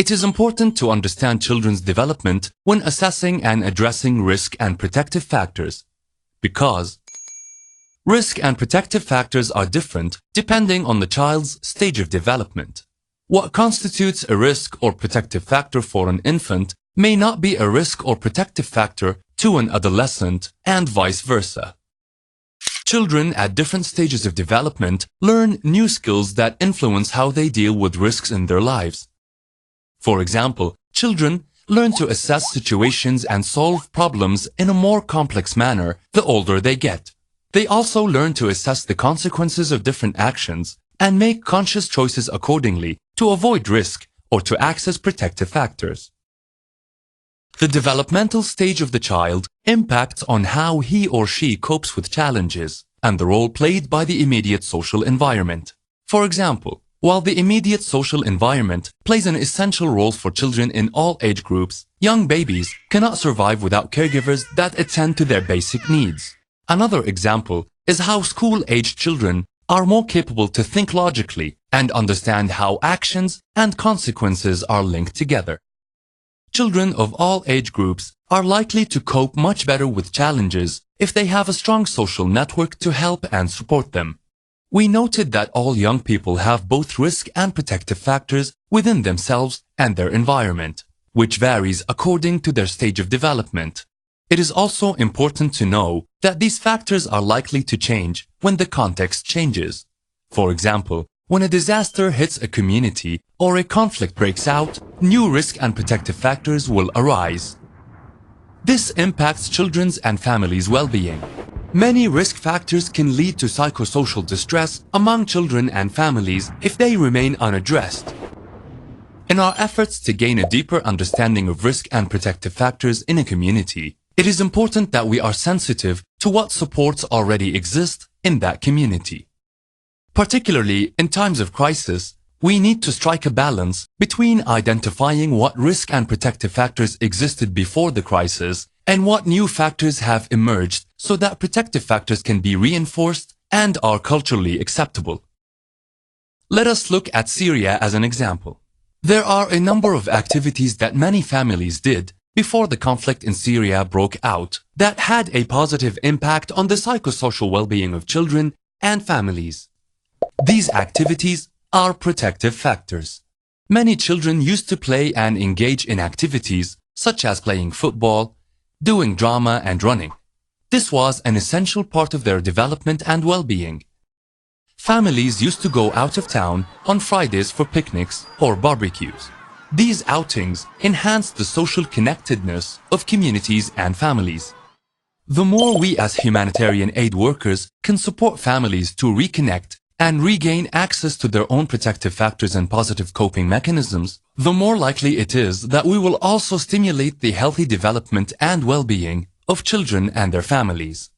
It is important to understand children's development when assessing and addressing risk and protective factors, because risk and protective factors are different depending on the child's stage of development. What constitutes a risk or protective factor for an infant may not be a risk or protective factor to an adolescent, and vice versa. Children at different stages of development learn new skills that influence how they deal with risks in their lives. For example, children learn to assess situations and solve problems in a more complex manner the older they get. They also learn to assess the consequences of different actions and make conscious choices accordingly to avoid risk or to access protective factors. The developmental stage of the child impacts on how he or she copes with challenges and the role played by the immediate social environment. For example, while the immediate social environment plays an essential role for children in all age groups, young babies cannot survive without caregivers that attend to their basic needs. Another example is how school-aged children are more capable to think logically and understand how actions and consequences are linked together. Children of all age groups are likely to cope much better with challenges if they have a strong social network to help and support them. We noted that all young people have both risk and protective factors within themselves and their environment, which varies according to their stage of development. It is also important to know that these factors are likely to change when the context changes. For example, when a disaster hits a community or a conflict breaks out, new risk and protective factors will arise. This impacts children's and families' well-being. Many risk factors can lead to psychosocial distress among children and families if they remain unaddressed. In our efforts to gain a deeper understanding of risk and protective factors in a community, it is important that we are sensitive to what supports already exist in that community. Particularly in times of crisis, we need to strike a balance between identifying what risk and protective factors existed before the crisis and what new factors have emerged so that protective factors can be reinforced and are culturally acceptable. Let us look at Syria as an example. There are a number of activities that many families did before the conflict in Syria broke out that had a positive impact on the psychosocial well-being of children and families. These activities are protective factors. Many children used to play and engage in activities such as playing football, doing drama and running. This was an essential part of their development and well-being. Families used to go out of town on Fridays for picnics or barbecues. These outings enhanced the social connectedness of communities and families. The more we as humanitarian aid workers can support families to reconnect and regain access to their own protective factors and positive coping mechanisms, the more likely it is that we will also stimulate the healthy development and well-being of children and their families.